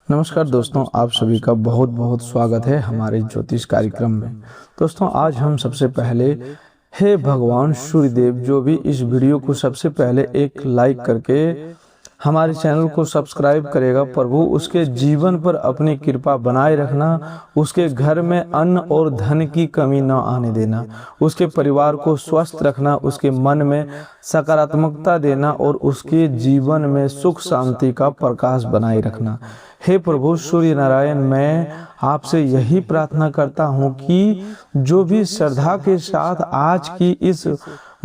नमस्कार दोस्तों, आप सभी का बहुत बहुत स्वागत है हमारे ज्योतिष कार्यक्रम में। दोस्तों, आज हम सबसे पहले हे भगवान सूर्यदेव, जो भी इस वीडियो को सबसे पहले एक लाइक करके हमारे चैनल को सब्सक्राइब करेगा, प्रभु उसके जीवन पर अपनी कृपा बनाए रखना, उसके घर में अन्न और धन की कमी न आने देना, उसके परिवार को स्वस्थ रखना, उसके मन में सकारात्मकता देना और उसके जीवन में सुख शांति का प्रकाश बनाए रखना। हे प्रभु सूर्य नारायण, मैं आपसे यही प्रार्थना करता हूँ कि जो भी श्रद्धा के साथ आज की इस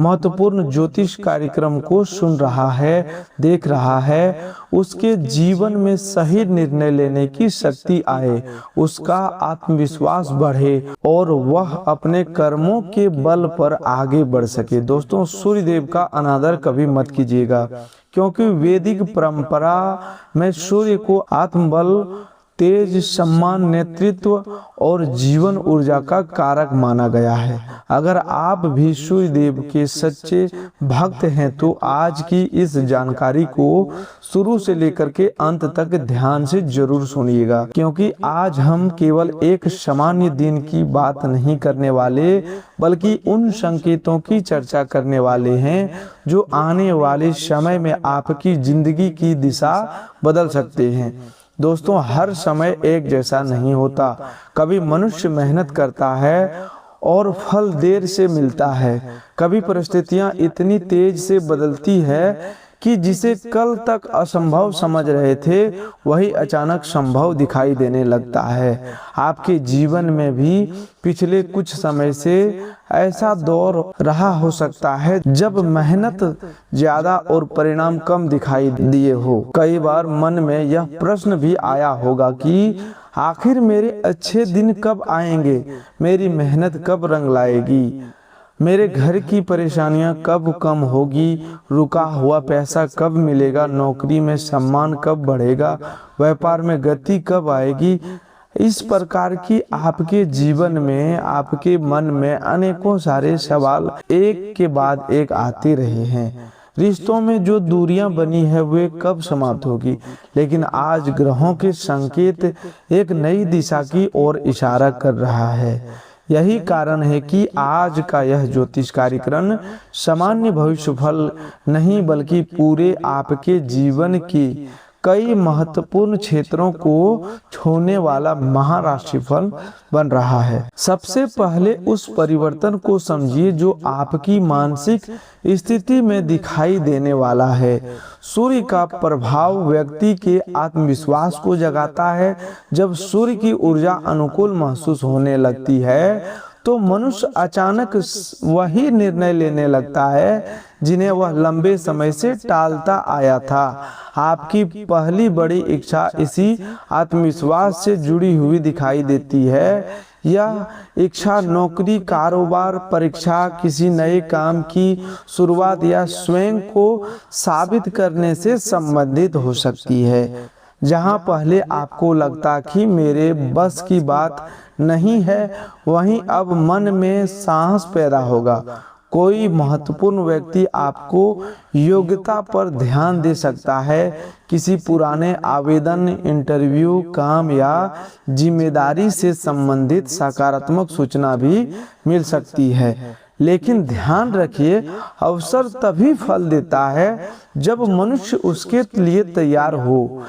महत्वपूर्ण ज्योतिष कार्यक्रम को सुन रहा है, देख रहा है, उसके जीवन में सही निर्णय लेने की शक्ति आए, उसका आत्मविश्वास बढ़े और वह अपने कर्मों के बल पर आगे बढ़ सके। दोस्तों, सूर्यदेव का अनादर कभी मत कीजिएगा, क्योंकि वैदिक परंपरा में सूर्य को आत्मबल, तेज, सम्मान, नेतृत्व और जीवन ऊर्जा का कारक माना गया है। अगर आप भी सूर्यदेव के सच्चे भक्त हैं तो आज की इस जानकारी को शुरू से लेकर के अंत तक ध्यान से जरूर सुनिएगा, क्योंकि आज हम केवल एक सामान्य दिन की बात नहीं करने वाले, बल्कि उन संकेतों की चर्चा करने वाले हैं जो आने वाले समय में आपकी जिंदगी की दिशा बदल सकते हैं। दोस्तों, हर समय एक जैसा नहीं होता। कभी मनुष्य मेहनत करता है और फल देर से मिलता है, कभी परिस्थितियां इतनी तेज से बदलती है कि जिसे कल तक असंभव समझ रहे थे वही अचानक संभव दिखाई देने लगता है। आपके जीवन में भी पिछले कुछ समय से ऐसा दौर रहा हो सकता है जब मेहनत ज्यादा और परिणाम कम दिखाई दिए हो। कई बार मन में यह प्रश्न भी आया होगा कि आखिर मेरे अच्छे दिन कब आएंगे, मेरी मेहनत कब रंग लाएगी, मेरे घर की परेशानियां कब कम होगी, रुका हुआ पैसा कब मिलेगा, नौकरी में सम्मान कब बढ़ेगा, व्यापार में गति कब आएगी। इस प्रकार की आपके जीवन में, आपके मन में अनेकों सारे सवाल एक के बाद एक आते रहे हैं। रिश्तों में जो दूरियां बनी है वे कब समाप्त होगी, लेकिन आज ग्रहों के संकेत एक नई दिशा की ओर इशारा कर रहा है। यही कारण है कि आज का यह ज्योतिष कार्यक्रम सामान्य भविष्यफल नहीं, बल्कि पूरे आपके जीवन की कई महत्वपूर्ण क्षेत्रों को छूने वाला महाराशिफल बन रहा है। सबसे पहले उस परिवर्तन को समझिए जो आपकी मानसिक स्थिति में दिखाई देने वाला है। सूर्य का प्रभाव व्यक्ति के आत्मविश्वास को जगाता है। जब सूर्य की ऊर्जा अनुकूल महसूस होने लगती है तो मनुष्य अचानक वही निर्णय लेने लगता है जिन्हें वह लंबे समय से टालता आया था। आपकी पहली बड़ी इच्छा इसी आत्मविश्वास से जुड़ी हुई दिखाई देती है। यह इच्छा नौकरी, कारोबार, परीक्षा, किसी नए काम की शुरुआत या स्वयं को साबित करने से संबंधित हो सकती है। जहां पहले आपको लगता कि मेरे बस की बात नहीं है, वहीं अब मन में साहस पैदा होगा। कोई महत्वपूर्ण व्यक्ति आपको योग्यता पर ध्यान दे सकता है। किसी पुराने आवेदन, इंटरव्यू, काम या जिम्मेदारी से संबंधित सकारात्मक सूचना भी मिल सकती है। लेकिन ध्यान रखिए, अवसर तभी फल देता है जब मनुष्य उसके लिए तैयार हो।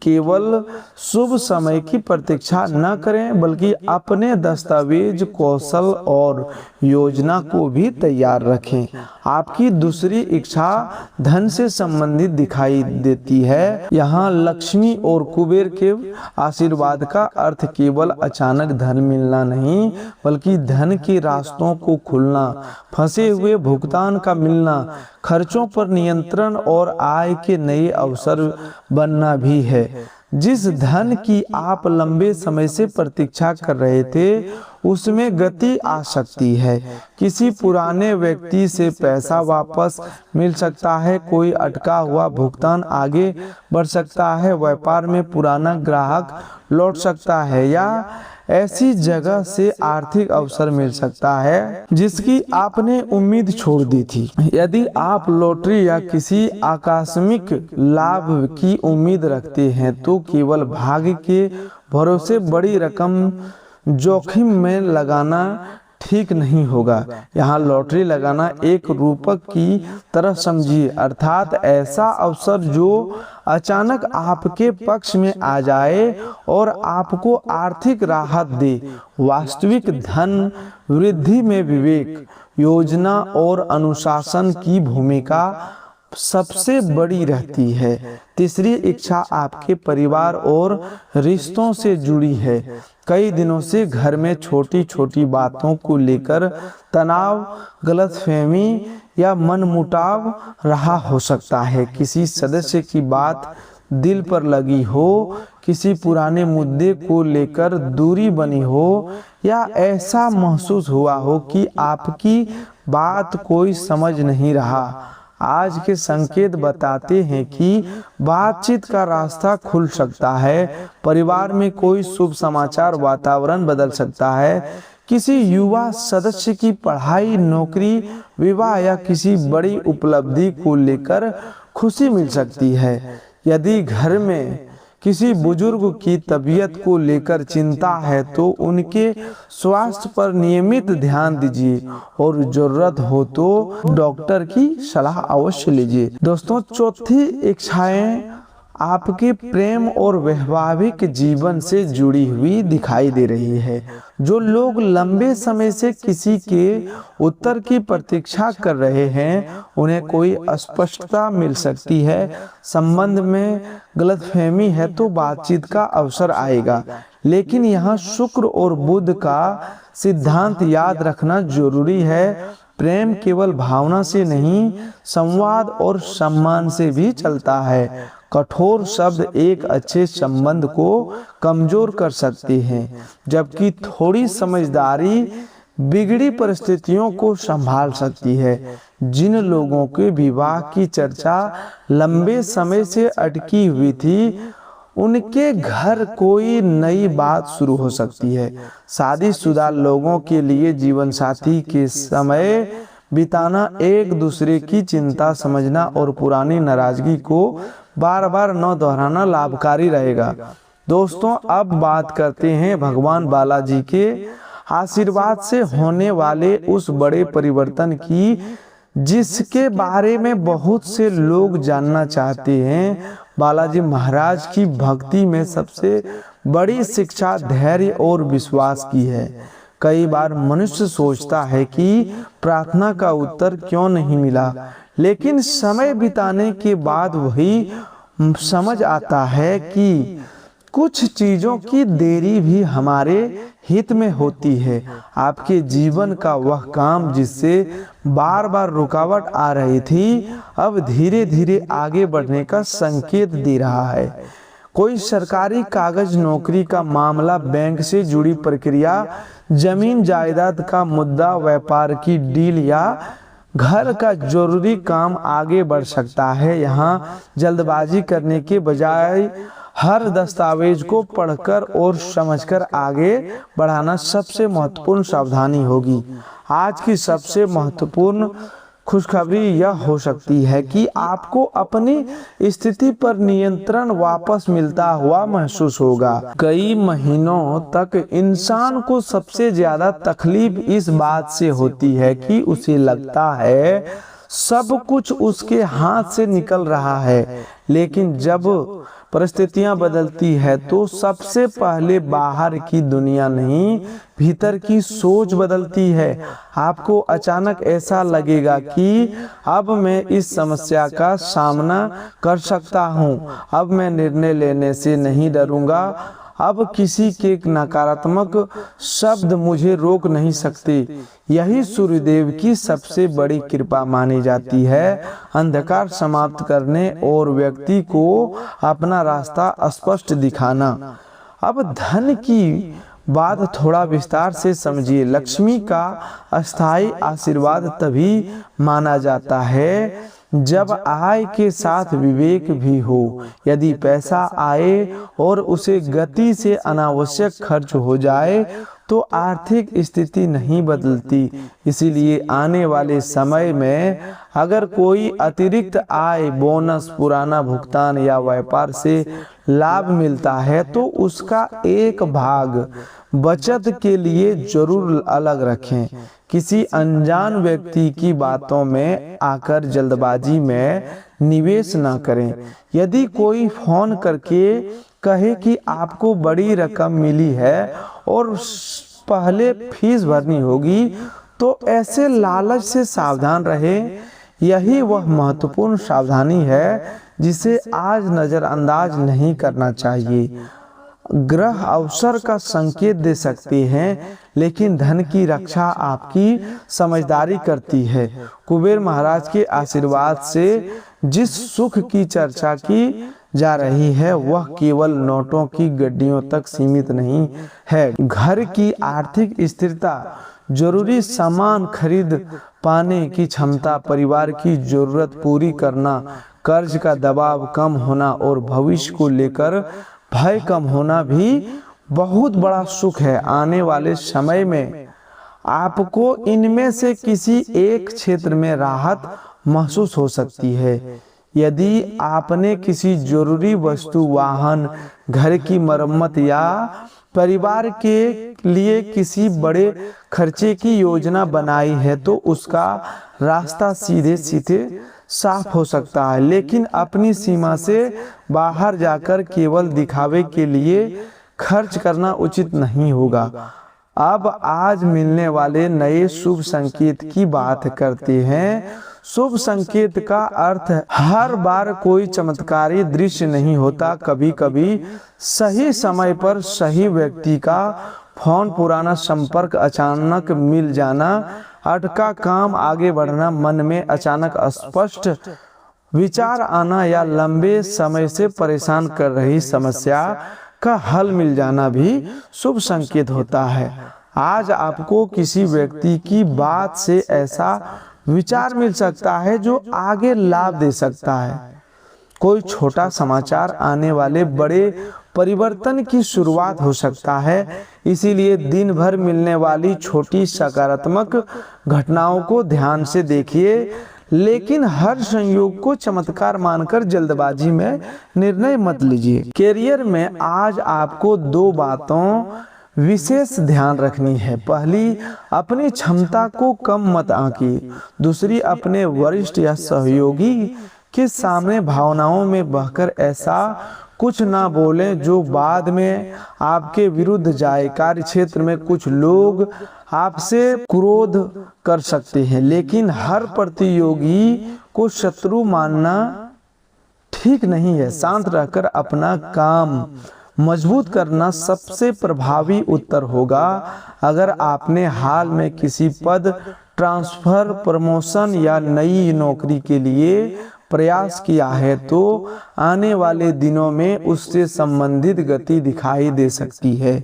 केवल शुभ समय की प्रतीक्षा न करें, बल्कि अपने दस्तावेज, कौशल और योजना को भी तैयार रखें। आपकी दूसरी इच्छा धन से संबंधित दिखाई देती है। यहाँ लक्ष्मी और कुबेर के आशीर्वाद का अर्थ केवल अचानक धन मिलना नहीं, बल्कि धन के रास्तों को खुलना, फंसे हुए भुगतान का मिलना, खर्चों पर नियंत्रण और आय के नए अवसर बनना भी है। जिस धन की आप लंबे समय से प्रतीक्षा कर रहे थे उसमें गति आ सकती है। किसी पुराने व्यक्ति से पैसा वापस मिल सकता है, कोई अटका हुआ भुगतान आगे बढ़ सकता है, व्यापार में पुराना ग्राहक लौट सकता है या ऐसी जगह से आर्थिक अवसर मिल सकता है जिसकी आपने उम्मीद छोड़ दी थी। यदि आप लॉटरी या किसी आकस्मिक लाभ की उम्मीद रखते हैं तो केवल भाग्य के भरोसे बड़ी रकम जोखिम में लगाना ठीक नहीं होगा। यहाँ लॉटरी लगाना एक रूपक की तरह समझिए, अर्थात ऐसा अवसर जो अचानक आपके पक्ष में आ जाए और आपको आर्थिक राहत दे। वास्तविक धन वृद्धि में विवेक, योजना और अनुशासन की भूमिका सबसे बड़ी रहती है। तीसरी इच्छा आपके परिवार और रिश्तों से जुड़ी है। कई दिनों से घर में छोटी छोटी बातों को लेकर तनाव, गलतफहमी या मनमुटाव रहा हो सकता है। किसी सदस्य की बात दिल पर लगी हो, किसी पुराने मुद्दे को लेकर दूरी बनी हो या ऐसा महसूस हुआ हो कि आपकी बात कोई समझ नहीं रहा। आज के संकेत बताते हैं कि बातचीत का रास्ता खुल सकता है। परिवार में कोई शुभ समाचार, वातावरण बदल सकता है। किसी युवा सदस्य की पढ़ाई, नौकरी, विवाह या किसी बड़ी उपलब्धि को लेकर खुशी मिल सकती है। यदि घर में किसी बुजुर्ग की तबीयत को लेकर चिंता है तो उनके स्वास्थ्य पर नियमित ध्यान दीजिए और जरूरत हो तो डॉक्टर की सलाह अवश्य लीजिए। दोस्तों, चौथी इच्छाएं आपके प्रेम और वैवाहिक जीवन से जुड़ी हुई दिखाई दे रही है। जो लोग लंबे समय से किसी के उत्तर की प्रतीक्षा कर रहे हैं, उन्हें कोई अस्पष्टता मिल सकती है। संबंध में गलतफहमी है तो बातचीत का अवसर आएगा, लेकिन यहाँ शुक्र और बुध का सिद्धांत याद रखना जरूरी है। प्रेम केवल भावना से नहीं, संवाद और सम्मान से भी चलता है। कठोर शब्द एक अच्छे संबंध को कमजोर कर सकते हैं, जबकि थोड़ी समझदारी बिगड़ी परिस्थितियों को संभाल सकती है। जिन लोगों के विवाह की चर्चा लंबे समय से अटकी हुई थी, उनके घर कोई नई बात शुरू हो सकती है। शादीशुदा लोगों के लिए जीवन साथी के समय बिताना, एक दूसरे की चिंता समझना और पुरानी नाराजगी को बार बार न दोहराना लाभकारी रहेगा। दोस्तों, अब बात करते हैं भगवान बालाजी के आशीर्वाद से होने वाले उस बड़े परिवर्तन की जिसके बारे में बहुत से लोग जानना चाहते हैं। बालाजी महाराज की भक्ति में सबसे बड़ी शिक्षा धैर्य और विश्वास की है। कई बार मनुष्य सोचता है कि प्रार्थना का उत्तर क्यों नहीं मिला, लेकिन समय बिताने के बाद वही समझ आता है कि कुछ चीजों की देरी भी हमारे हित में होती है। आपके जीवन का वह काम जिससे बार बार रुकावट आ रही थी, अब धीरे धीरे आगे बढ़ने का संकेत दे रहा है। कोई सरकारी कागज, नौकरी का मामला, बैंक से जुड़ी प्रक्रिया, जमीन जायदाद का मुद्दा, व्यापार की डील या घर का जरूरी काम आगे बढ़ सकता है। यहाँ जल्दबाजी करने के बजाय हर दस्तावेज को पढ़कर और समझकर आगे बढ़ाना सबसे महत्वपूर्ण सावधानी होगी। आज की सबसे महत्वपूर्ण खुशखबरी यह हो सकती है कि आपको अपनी स्थिति पर नियंत्रण वापस मिलता हुआ महसूस होगा। कई महीनों तक इंसान को सबसे ज्यादा तकलीफ इस बात से होती है कि उसे लगता है सब कुछ उसके हाथ से निकल रहा है, लेकिन जब परिस्थितियां बदलती है तो सबसे पहले बाहर की दुनिया नहीं, भीतर की सोच बदलती है। आपको अचानक ऐसा लगेगा कि अब मैं इस समस्या का सामना कर सकता हूँ, अब मैं निर्णय लेने से नहीं डरूंगा, अब किसी के नकारात्मक शब्द मुझे रोक नहीं सकते। यही सूर्यदेव की सबसे बड़ी कृपा मानी जाती है, अंधकार समाप्त करने और व्यक्ति को अपना रास्ता स्पष्ट दिखाना। अब धन की बात थोड़ा विस्तार से समझिए। लक्ष्मी का अस्थायी आशीर्वाद तभी माना जाता है जब आय के साथ विवेक भी हो। यदि पैसा आए और उसे गति से अनावश्यक खर्च हो जाए तो आर्थिक स्थिति नहीं बदलती। इसीलिए आने वाले समय में अगर कोई अतिरिक्त आय, बोनस, पुराना भुगतान या व्यापार से लाभ मिलता है तो उसका एक भाग बचत के लिए जरूर अलग रखें। किसी अनजान व्यक्ति की बातों में आकर जल्दबाजी में निवेश न करें। यदि कोई फोन करके कहे कि आपको बड़ी रकम मिली है और पहले फीस भरनी होगी तो ऐसे लालच से सावधान रहें। यही वह महत्वपूर्ण सावधानी है जिसे आज नजरअंदाज नहीं करना चाहिए। ग्रह अवसर का संकेत दे सकते हैं लेकिन धन की रक्षा आपकी समझदारी करती है। कुबेर महाराज के आशीर्वाद से जिस सुख की चर्चा की जा रही है वह केवल नोटों की गड्डियों तक सीमित नहीं है। घर की आर्थिक स्थिरता, जरूरी सामान खरीद पाने की क्षमता, परिवार की जरूरत पूरी करना, कर्ज का दबाव कम होना और भविष्य को लेकर भय कम होना भी बहुत बड़ा सुख है। आने वाले समय में आपको इनमें से किसी एक क्षेत्र में राहत महसूस हो सकती है। यदि आपने किसी जरूरी वस्तु, वाहन, घर की मरम्मत या परिवार के लिए किसी बड़े खर्चे की योजना बनाई है तो उसका रास्ता सीधे सीधे साफ हो सकता है, लेकिन अपनी सीमा से बाहर जाकर केवल दिखावे के लिए खर्च करना उचित नहीं होगा। अब आज मिलने वाले नए शुभ संकेत की बात करते हैं। शुभ संकेत का अर्थ हर बार कोई चमत्कारी दृश्य नहीं होता। कभी कभी सही समय पर सही व्यक्ति का फोन, पुराना संपर्क, अचानक मिल जाना, अटका काम आगे बढ़ना, मन में अचानक स्पष्ट विचार आना या लंबे समय से परेशान कर रही समस्या का हल मिल जाना भी शुभ संकेत होता है। आज आपको किसी व्यक्ति की बात से ऐसा विचार मिल सकता है जो आगे लाभ दे सकता है। कोई छोटा समाचार आने वाले बड़े परिवर्तन की शुरुआत हो सकता है। इसीलिए दिन भर मिलने वाली छोटी सकारात्मक घटनाओं को ध्यान से देखिए, लेकिन हर संयोग को चमत्कार मानकर जल्दबाजी में निर्णय मत लीजिए। करियर में आज आपको दो बातों विशेष ध्यान रखनी है। पहली, अपनी क्षमता को कम मत आंकिए। दूसरी, अपने वरिष्ठ या सहयोगी के सामने भावनाओं में बहकर ऐसा कुछ ना बोलें जो बाद में आपके विरुद्ध जाए। कार्य क्षेत्र में कुछ लोग आपसे क्रोध कर सकते हैं, लेकिन हर प्रतियोगी को शत्रु मानना ठीक नहीं है। शांत रहकर अपना काम मजबूत करना सबसे प्रभावी उत्तर होगा। अगर आपने हाल में किसी पद, ट्रांसफर, प्रमोशन या नई नौकरी के लिए प्रयास किया है तो आने वाले दिनों में उससे संबंधित गति दिखाई दे सकती है।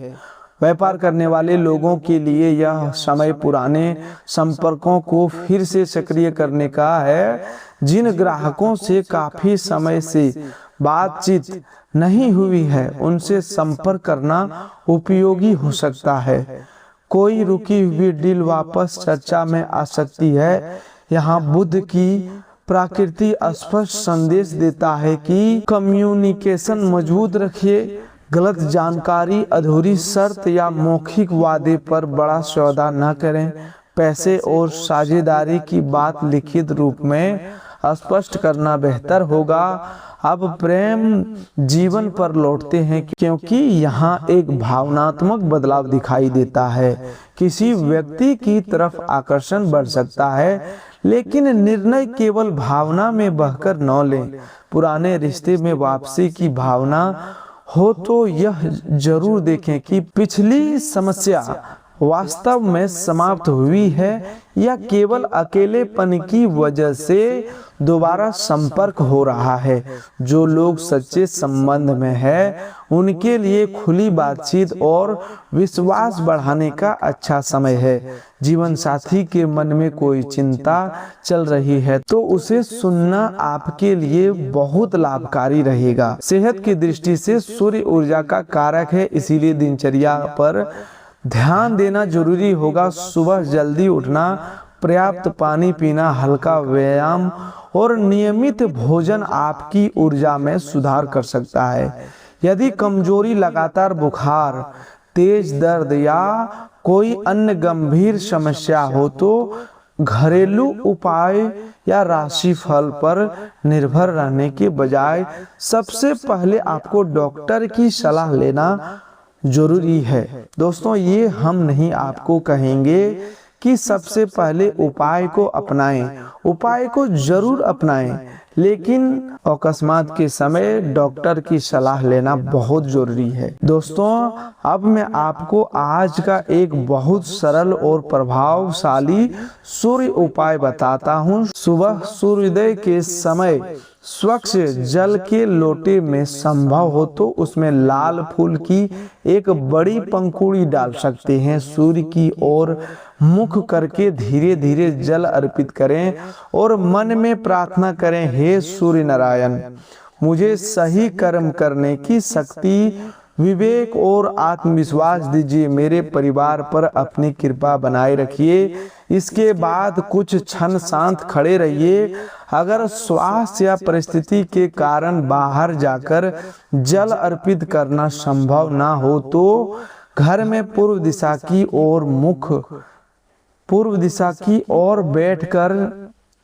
व्यापार करने वाले लोगों के लिए यह समय पुराने संपर्कों को फिर से सक्रिय करने का है। जिन ग्राहकों से काफी समय से बातचीत नहीं हुई है उनसे संपर्क करना उपयोगी हो सकता है। कोई रुकी हुई डील वापस चर्चा में आ सकती है। यहाँ बुध की प्रकृति स्पष्ट संदेश देता है कि कम्युनिकेशन मजबूत रखिए। गलत जानकारी, अधूरी शर्त या मौखिक वादे पर बड़ा सौदा न करें। पैसे और साझेदारी की बात लिखित रूप में स्पष्ट करना बेहतर होगा। अब प्रेम जीवन पर लौटते हैं, क्योंकि यहाँ एक भावनात्मक बदलाव दिखाई देता है। किसी व्यक्ति की तरफ आकर्षण बढ़ सकता है, लेकिन निर्णय केवल भावना में बहकर न लें। पुराने रिश्ते में वापसी की भावना हो तो यह जरूर देखें कि पिछली समस्या वास्तव में समाप्त हुई है या केवल अकेलेपन की वजह से दोबारा संपर्क हो रहा है। जो लोग सच्चे संबंध में है उनके लिए खुली बातचीत और विश्वास बढ़ाने का अच्छा समय है। जीवन साथी के मन में कोई चिंता चल रही है तो उसे सुनना आपके लिए बहुत लाभकारी रहेगा। सेहत की दृष्टि से सूर्य ऊर्जा का कारक है, इसीलिए दिनचर्या पर ध्यान देना जरूरी होगा। सुबह जल्दी उठना, पर्याप्त पानी पीना, हल्का व्यायाम और नियमित भोजन आपकी ऊर्जा में सुधार कर सकता है। यदि कमजोरी, लगातार बुखार, तेज दर्द या कोई अन्य गंभीर समस्या हो तो घरेलू उपाय या राशिफल पर निर्भर रहने के बजाय सबसे पहले आपको डॉक्टर की सलाह लेना जरूरी है। दोस्तों, ये हम नहीं आपको कहेंगे कि सबसे पहले उपाय को अपनाएं। उपाय को जरूर अपनाएं, लेकिन अकस्मात के समय डॉक्टर की सलाह लेना बहुत जरूरी है। दोस्तों, अब मैं आपको आज का एक बहुत सरल और प्रभावशाली सूर्य उपाय बताता हूँ। सुबह सूर्योदय के समय स्वच्छ जल के लोटे में संभव हो तो उसमें लाल फूल की एक बड़ी पंखुड़ी डाल सकते हैं। सूर्य की ओर मुख करके धीरे धीरे जल अर्पित करें और मन में प्रार्थना करें, हे सूर्य नारायण, मुझे सही कर्म करने की शक्ति, विवेक और आत्मविश्वास दीजिए। मेरे परिवार पर अपनी कृपा बनाए रखिए। इसके बाद कुछ क्षण शांत खड़े रहिए। अगर स्वास्थ्य या परिस्थिति के कारण बाहर जाकर जल अर्पित करना संभव ना हो तो घर में पूर्व दिशा की ओर बैठकर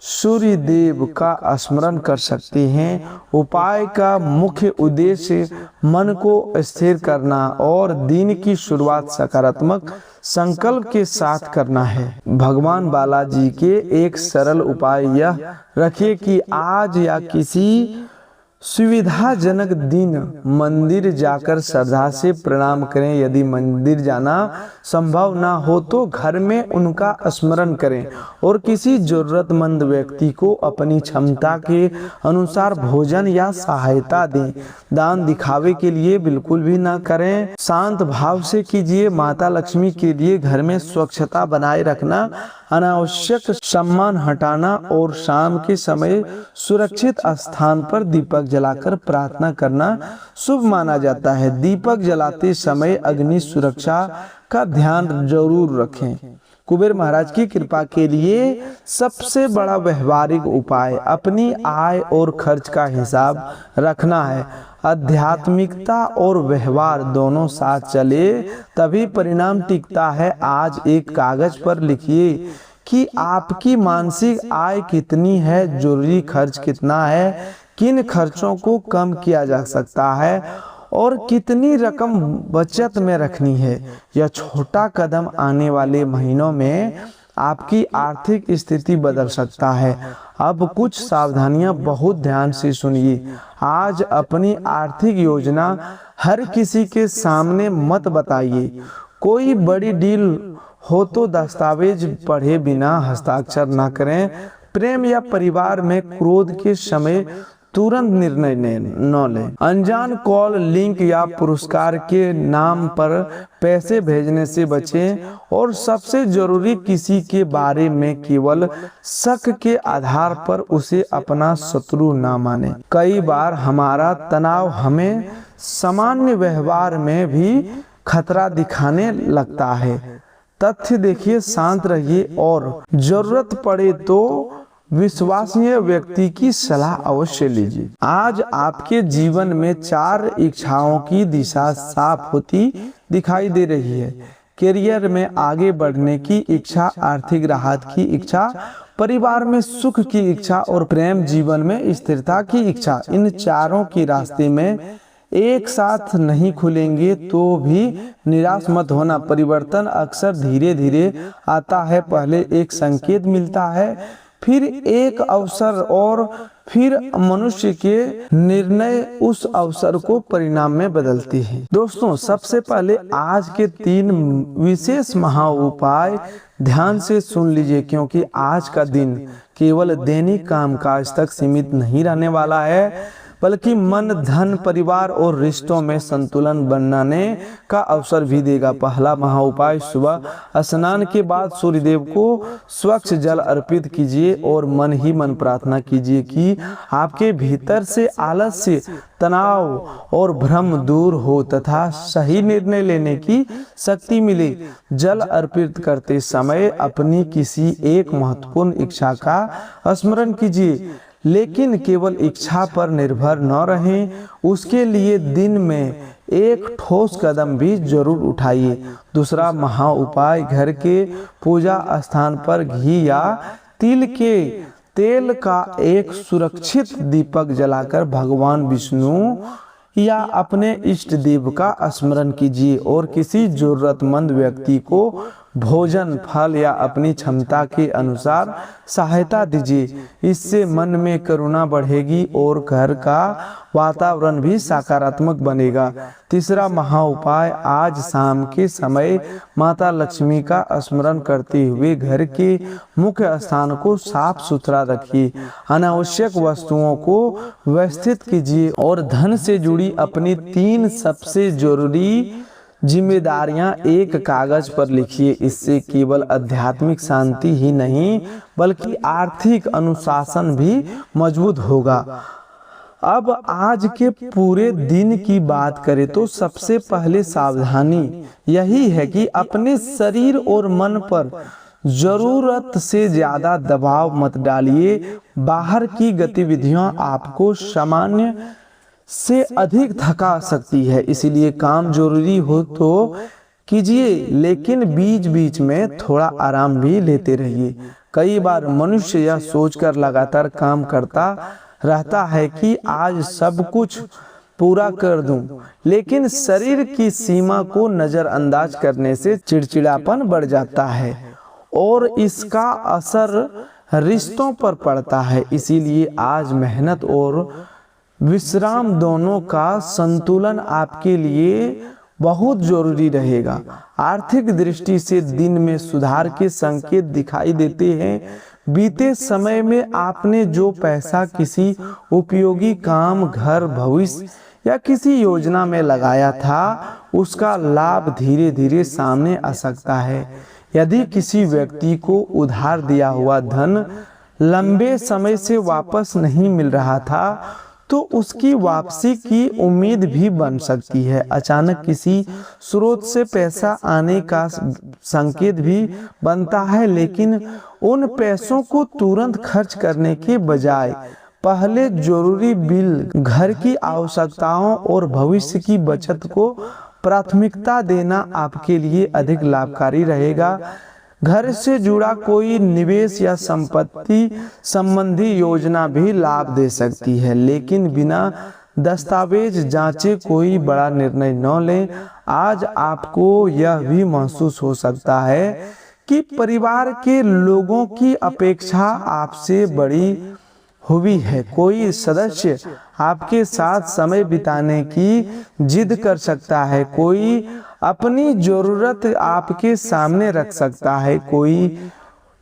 सूर्य देव का स्मरण कर सकते हैं। उपाय का मुख्य उद्देश्य मन को स्थिर करना और दिन की शुरुआत सकारात्मक संकल्प के साथ करना है। भगवान बालाजी के एक सरल उपाय यह रखिए कि आज या किसी सुविधाजनक दिन मंदिर जाकर श्रद्धा से प्रणाम करें। यदि मंदिर जाना संभव ना हो तो घर में उनका स्मरण करें और किसी जरूरतमंद व्यक्ति को अपनी क्षमता के अनुसार भोजन या सहायता दें। दान दिखावे के लिए बिल्कुल भी ना करें, शांत भाव से कीजिए। माता लक्ष्मी के लिए घर में स्वच्छता बनाए रखना, अनावश्यक सामान हटाना और शाम के समय सुरक्षित स्थान पर दीपक जलाकर प्रार्थना करना शुभ माना जाता है। दीपक जलाते समय अग्नि सुरक्षा का ध्यान जरूर रखें। कुबेर महाराज की कृपा के लिए सबसे बड़ा व्यवहारिक उपाय अपनी आय और खर्च का हिसाब रखना है। आध्यात्मिकता और व्यवहार दोनों साथ चले तभी परिणाम टिकता है। आज एक कागज पर लिखिए कि आपकी मानसिक आय कितनी है, जरूरी खर्च कितना है, किन खर्चों को कम किया जा सकता है और कितनी रकम बचत में रखनी है। यह छोटा कदम आने वाले महीनों में आपकी आर्थिक स्थिति बदल सकता है। अब कुछ सावधानियां बहुत ध्यान से सुनिए। आज अपनी आर्थिक योजना हर किसी के सामने मत बताइए। कोई बड़ी डील हो तो दस्तावेज पढ़े बिना हस्ताक्षर न करें। प्रेम या परिवार में क्रोध के समय तुरंत निर्णय न लें। अनजान कॉल, लिंक या पुरस्कार के नाम पर पैसे भेजने से बचें और सबसे जरूरी, किसी के बारे में केवल शक के आधार पर उसे अपना शत्रु ना माने। कई बार हमारा तनाव हमें सामान्य व्यवहार में भी खतरा दिखाने लगता है। तथ्य देखिए, शांत रहिए और जरूरत पड़े तो विश्वसनीय व्यक्ति की सलाह अवश्य लीजिए। आज आपके जीवन में 4 इच्छाओं की दिशा साफ होती दिखाई दे रही है। करियर में आगे बढ़ने की इच्छा, आर्थिक राहत की इच्छा, परिवार में सुख की इच्छा और प्रेम जीवन में स्थिरता की इच्छा। इन चारों के रास्ते में एक साथ नहीं खुलेंगे तो भी निराश मत होना। परिवर्तन अक्सर धीरे धीरे आता है। पहले एक संकेत मिलता है, फिर एक अवसर और फिर मनुष्य के निर्णय उस अवसर को परिणाम में बदलती है। दोस्तों, सबसे पहले आज के 3 विशेष महा उपाय ध्यान से सुन लीजिए, क्योंकि आज का दिन केवल दैनिक कामकाज तक सीमित नहीं रहने वाला है, बल्कि मन, धन, परिवार और रिश्तों में संतुलन बनाने का अवसर भी देगा। पहला महा उपाय, सुबह स्नान के बाद सूर्यदेव को स्वच्छ जल अर्पित कीजिए और मन ही मन प्रार्थना कीजिए कि आपके भीतर से आलस्य, तनाव और भ्रम दूर हो तथा सही निर्णय लेने की शक्ति मिले। जल अर्पित करते समय अपनी किसी एक महत्वपूर्ण इच्छा का स्मरण कीजिए, लेकिन केवल इच्छा पर निर्भर न रहें, उसके लिए दिन में एक ठोस कदम भी जरूर उठाइए। दूसरा महा उपाय, घर के पूजा स्थान पर घी या तिल के तेल का एक सुरक्षित दीपक जलाकर भगवान विष्णु या अपने इष्ट देव का स्मरण कीजिए और किसी जरूरतमंद व्यक्ति को भोजन, फल या अपनी क्षमता के अनुसार सहायता दीजिए। इससे मन में करुणा बढ़ेगी और घर का वातावरण भी सकारात्मक बनेगा। तीसरा महा उपाय, आज शाम के समय माता लक्ष्मी का स्मरण करते हुए घर के मुख्य स्थान को साफ सुथरा रखिए। अनावश्यक वस्तुओं को व्यवस्थित कीजिए और धन से जुड़ी अपनी 3 सबसे जरूरी जिम्मेदारियां एक कागज पर लिखिए। इससे केवल आध्यात्मिक शांति ही नहीं बल्कि आर्थिक अनुशासन भी मजबूत होगा। अब आज के पूरे दिन की बात करें तो सबसे पहले सावधानी यही है कि अपने शरीर और मन पर जरूरत से ज्यादा दबाव मत डालिए। बाहर की गतिविधियां आपको सामान्य से अधिक थका सकती है, इसीलिए काम जरूरी हो तो कीजिए, लेकिन बीच बीच में थोड़ा आराम भी लेते रहिए। कई बार मनुष्य यह सोचकर लगातार काम करता रहता है कि आज सब कुछ पूरा कर दूं, लेकिन शरीर की सीमा को नजरअंदाज करने से चिड़चिड़ापन बढ़ जाता है और इसका असर रिश्तों पर पड़ता है। इसीलिए आज मेहनत और विश्राम दोनों का संतुलन आपके लिए बहुत जरूरी रहेगा। आर्थिक दृष्टि से दिन में सुधार के संकेत दिखाई देते हैं। बीते समय में आपने जो पैसा किसी उपयोगी काम, घर, भविष्य या किसी योजना में लगाया था, उसका लाभ धीरे धीरे सामने आ सकता है। यदि किसी व्यक्ति को उधार दिया हुआ धन लंबे समय से वापस नहीं मिल रहा था, तो उसकी वापसी की उम्मीद भी बन सकती है। अचानक किसी स्रोत से पैसा आने का संकेत भी बनता है, लेकिन उन पैसों को तुरंत खर्च करने के बजाय पहले जरूरी बिल, घर की आवश्यकताओं और भविष्य की बचत को प्राथमिकता देना आपके लिए अधिक लाभकारी रहेगा। घर से जुड़ा कोई निवेश या संपत्ति संबंधी योजना भी लाभ दे सकती है, लेकिन बिना दस्तावेज जांचे कोई बड़ा निर्णय न लें। आज आपको यह भी महसूस हो सकता है कि परिवार के लोगों की अपेक्षा आपसे बड़ी हुई है। कोई सदस्य आपके साथ समय बिताने की जिद कर सकता है, कोई अपनी जरूरत आपके सामने रख सकता है, कोई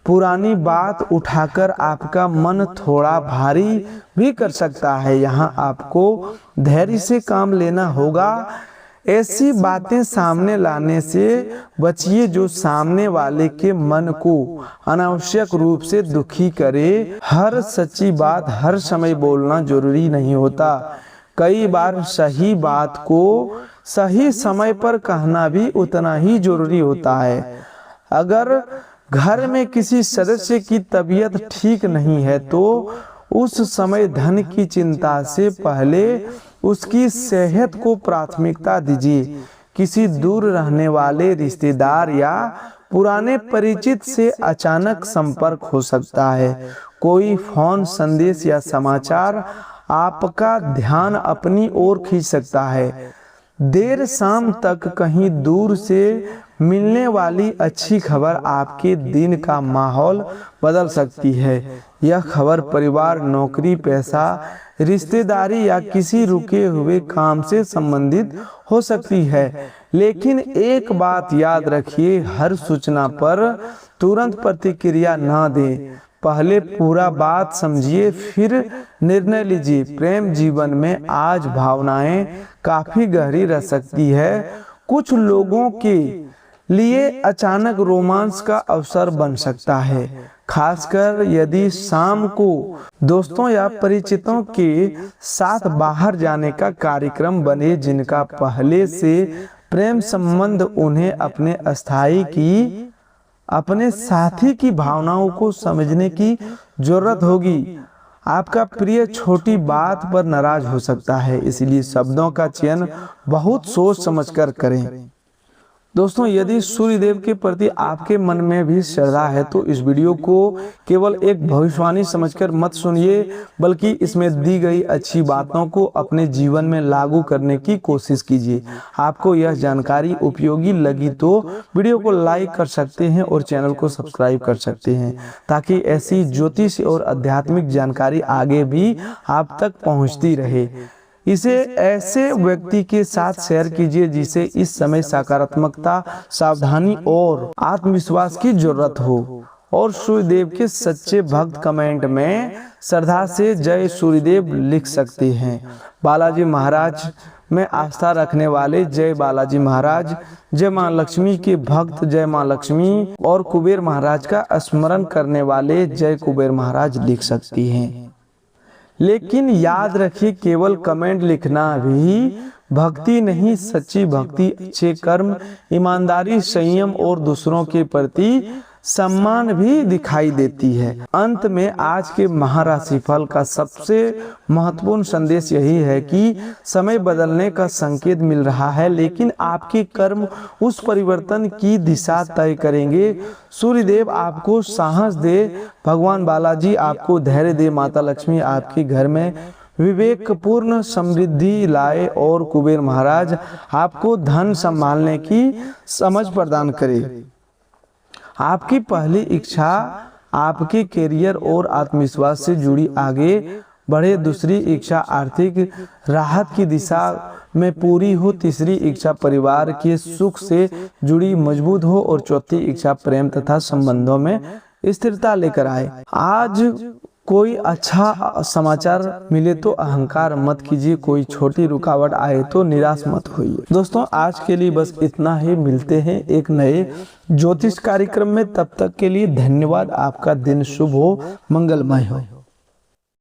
पुरानी बात उठाकर आपका मन थोड़ा भारी भी कर सकता है। यहाँ आपको धैर्य से काम लेना होगा। ऐसी बातें सामने लाने से बचिए जो सामने वाले के मन को अनावश्यक रूप से दुखी करे। हर सच्ची बात हर समय बोलना जरूरी नहीं होता। कई बार सही बात को सही समय पर कहना भी उतना ही जरूरी होता है। अगर घर में किसी सदस्य की तबीयत ठीक नहीं है तो उस समय धन की चिंता से पहले उसकी सेहत को प्राथमिकता दीजिए। किसी दूर रहने वाले रिश्तेदार या पुराने परिचित से अचानक संपर्क हो सकता है। कोई फोन, संदेश या समाचार आपका ध्यान अपनी ओर खींच सकता है। देर शाम तक कहीं दूर से मिलने वाली अच्छी खबर आपके दिन का माहौल बदल सकती है। यह खबर परिवार, नौकरी, पैसा, रिश्तेदारी या किसी रुके हुए काम से संबंधित हो सकती है। लेकिन एक बात याद रखिए, हर सूचना पर तुरंत प्रतिक्रिया न दें। पहले पूरा बात समझिए, फिर निर्णय लीजिए। प्रेम जीवन में आज भावनाएं काफी गहरी रह सकती है। कुछ लोगों के लिए अचानक रोमांस का अवसर बन सकता है, खासकर यदि शाम को दोस्तों या परिचितों के साथ बाहर जाने का कार्यक्रम बने। जिनका पहले से प्रेम संबंध, उन्हें अपने साथी की भावनाओं को समझने की जरूरत होगी। आपका प्रिय छोटी बात पर नाराज हो सकता है, इसलिए शब्दों का चयन बहुत सोच समझकर करें। दोस्तों, यदि सूर्यदेव के प्रति आपके मन में भी श्रद्धा है तो इस वीडियो को केवल एक भविष्यवाणी समझकर मत सुनिए, बल्कि इसमें दी गई अच्छी बातों को अपने जीवन में लागू करने की कोशिश कीजिए। आपको यह जानकारी उपयोगी लगी तो वीडियो को लाइक कर सकते हैं और चैनल को सब्सक्राइब कर सकते हैं, ताकि ऐसी ज्योतिष और आध्यात्मिक जानकारी आगे भी आप तक पहुँचती रहे। इसे ऐसे व्यक्ति के साथ शेयर कीजिए जिसे इस समय सकारात्मकता, सावधानी और आत्मविश्वास की जरूरत हो। और सूर्यदेव के सच्चे भक्त कमेंट में श्रद्धा से जय सूर्यदेव लिख सकते हैं। बालाजी महाराज में आस्था रखने वाले जय बालाजी महाराज, जय मां लक्ष्मी के भक्त जय मां लक्ष्मी, और कुबेर महाराज का स्मरण करने वाले जय कुबेर महाराज लिख सकती हैं। लेकिन याद रखिए, केवल कमेंट लिखना भी भक्ति नहीं, सच्ची भक्ति अच्छे कर्म, ईमानदारी, संयम और दूसरों के प्रति सम्मान भी दिखाई देती है। अंत में आज के महाराशि फल का सबसे महत्वपूर्ण संदेश यही है कि समय बदलने का संकेत मिल रहा है, लेकिन आपके कर्म उस परिवर्तन की दिशा तय करेंगे। सूर्यदेव आपको साहस दे, भगवान बालाजी आपको धैर्य दे, माता लक्ष्मी आपके घर में विवेकपूर्ण समृद्धि लाए और कुबेर महाराज आपको धन संभालने की समझ प्रदान करे। आपकी पहली इच्छा आपके करियर और आत्मविश्वास से जुड़ी आगे बढ़े, दूसरी इच्छा आर्थिक राहत की दिशा में पूरी हो, तीसरी इच्छा परिवार के सुख से जुड़ी मजबूत हो और चौथी इच्छा प्रेम तथा संबंधों में स्थिरता लेकर आए। आज कोई अच्छा समाचार मिले तो अहंकार मत कीजिए, कोई छोटी रुकावट आए तो निराश मत होइए। दोस्तों, आज के लिए बस इतना ही। मिलते हैं एक नए ज्योतिष कार्यक्रम में, तब तक के लिए धन्यवाद। आपका दिन शुभ हो, मंगलमय हो।